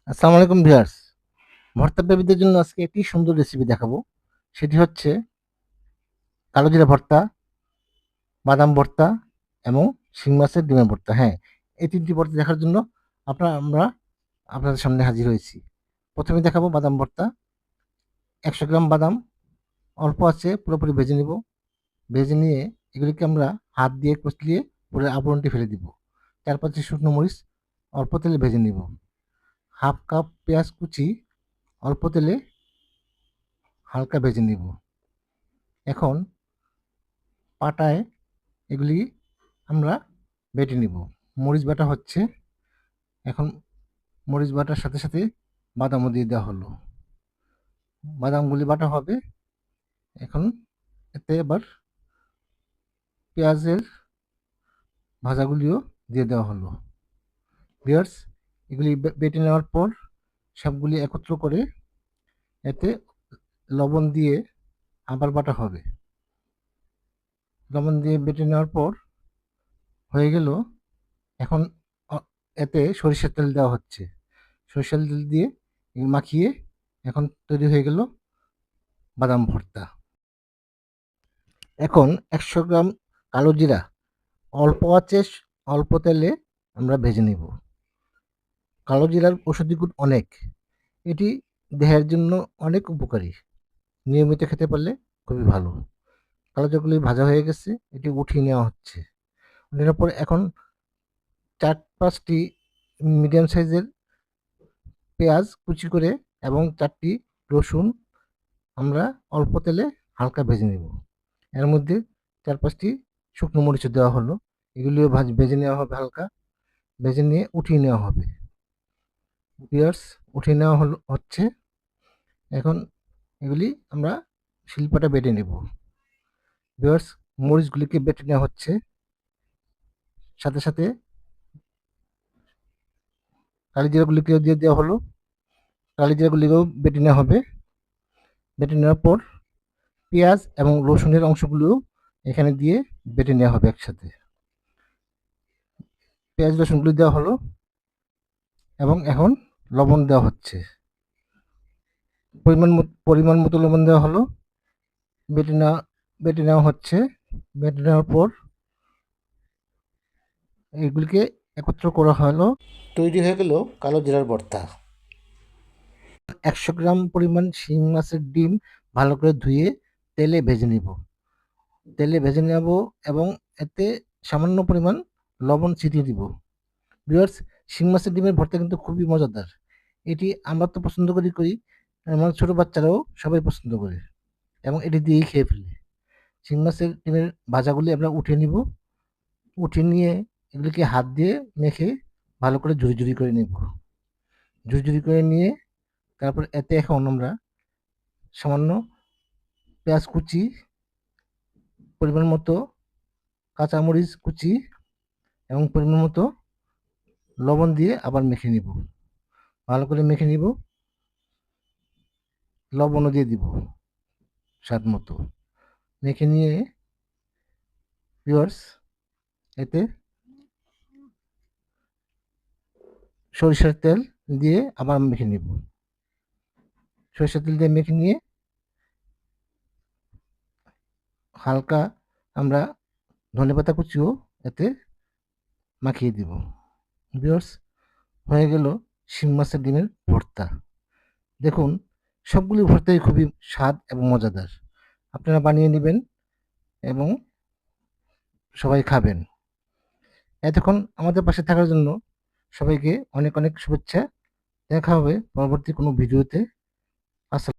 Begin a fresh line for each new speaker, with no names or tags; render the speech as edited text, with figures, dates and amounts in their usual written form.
আসসালামু আলাইকুম ভিউয়ার্স। ভর্তা প্রেমীদের জন্য আজকে একটি সুন্দর রেসিপি দেখাবো। সেটি হচ্ছে কালো জিরা ভর্তা, বাদাম ভর্তা এবং শিং মাছের ডিমের ভর্তা। হ্যাঁ, এই ৩ টি ভর্তা দেখার জন্য আমরা আপনাদের সামনে হাজির হয়েছি। ১ম এ দেখাবো বাদাম ভর্তা। ১০০ গ্রাম বাদাম অল্প আঁচে পুরোপুরি ভেজে নিব। ভেজে নিয়ে এগুলিকে আমরা হাত দিয়ে কচলিয়ে উপরের আবরণটি ফেলে দিব। ৪-৫ টি শুকনো মরিচ অল্প তেলে ভেজে নিব। ১/২ কাপ পেঁয়াজ কুচি অল্প তেলে হালকা ভেজে নিব। এখন পাটায় এগুলি আমরা বেটে নিব। মরিচ বাটা হচ্ছে, এখন মরিচ বাটার সাথে সাথে বাদামও দিয়ে দেওয়া হলো। বাদামগুলি বাটা হবে। এখন এতে আবার পেঁয়াজের ভাজাগুলিও দিয়ে দেওয়া হলো। ভিউয়ার্স, এগুলি বেটে নেওয়ার পর সবগুলি একত্র করে এতে লবণ দিয়ে আবার বাটা হবে। লবণ দিয়ে বেটে নেওয়ার পর হয়ে গেল। এখন অ এতে সরিষার তেল দেওয়া হচ্ছে। সরিষার তেল দিয়ে মাখিয়ে এখন তৈরি হয়ে গেল বাদাম ভর্তা। এখন ১০০ গ্রাম কালো জিরা অল্প আঁচে অল্প তেলে আমরা ভেজে নিব। কালো জিরার ঔষধি গুণ অনেক। এটি দেহের জন্য অনেক উপকারী। নিয়মিত খেতে পারলে খুবই ভালো। কালো জিরাগুলি ভাজা হয়ে গেছে, এটি উঠিয়ে নেওয়া হচ্ছে। নেওয়ার পর এখন ৪-৫ টি মিডিয়াম সাইজের পেঁয়াজ কুচি করে এবং ৪ টি রসুন আমরা অল্প তেলে হালকা ভেজে নেব। এর মধ্যে ৪-৫ টি শুকনো মরিচও দেওয়া হলো। এগুলিও ভেজে নেওয়া হবে হালকা। ভেজে নিয়ে উঠিয়ে নেওয়া হবে। ভিউয়ার্স, উঠিয়ে নেওয়া হচ্ছে। এখন এগুলি আমরা শিলপাটা বেটে নেব। ভিউয়ার্স, মরিচগুলিকে বেটে নেওয়া হচ্ছে। সাথে সাথে কালিজিরাগুলিকেও দিয়ে দেওয়া হলো। কালিজিরাগুলিকেও বেটে নেওয়া হবে। বেটে নেওয়ার পর পেঁয়াজ এবং রসুনের অংশগুলিও এখানে দিয়ে বেটে নেওয়া হবে একসাথে। পেঁয়াজ রসুনগুলি দেওয়া হলো এবং এখন লবণ দেওয়া হচ্ছে। পরিমাণ মতো লবণ দেওয়া হলো। বেটে নেওয়া বেটে নেওয়া হচ্ছে। বেটে নেওয়ার পর এগুলিকে একত্র করা হলো। তৈরি হয়ে গেল কালো জিরার ভর্তা। ১০০ গ্রাম পরিমাণ শিং মাছের ডিম ভালো করে ধুয়ে তেলে ভেজে নিব। তেলে ভেজে নেব এবং এতে সামান্য পরিমাণ লবণ ছিটিয়ে দিব। ভিউয়ার্স, শিং মাছের ডিমের ভর্তা কিন্তু খুবই মজাদার। এটি আমরা তো পছন্দ করি, আমার ছোট বাচ্চারাও সবাই পছন্দ করে এবং এটি দিয়েই খেয়ে ফেলে। শিং মাছের ডিমের ভাজাগুলি আমরা উঠিয়ে নিব। উঠিয়ে নিয়ে এগুলিকে হাত দিয়ে মেখে ভালো করে ঝুরি করে নেব। ঝুরি করে নিয়ে তারপর এতে এখন আমরা সামান্য পেঁয়াজ কুচি, পরিমাণ মতো কাঁচামরিচ কুচি এবং পরিমাণ মতো লবণ দিয়ে আবার মেখে নিব। ভালো করে মেখে নিব। লবণও দিয়ে দিব স্বাদ মতো। মেখে নিয়ে ভিউয়ার্স, এতে সরিষার তেল দিয়ে আবার মেখে নিব। সরিষার তেল দিয়ে মেখে নিয়ে হালকা আমরা ধনেপাতা কুচিও এতে মাখিয়ে দিব। ভিউয়ার্স, হয়ে গেল শিং মাছের ডিমের ভর্তা। দেখুন, সবগুলি ভর্তাই খুবই স্বাদ এবং মজাদার। আপনারা বানিয়ে নেবেন এবং সবাই খাবেন। এতক্ষণ আমাদের পাশে থাকার জন্য সবাইকে অনেক শুভেচ্ছা। দেখা হবে পরবর্তী কোনো ভিডিওতে।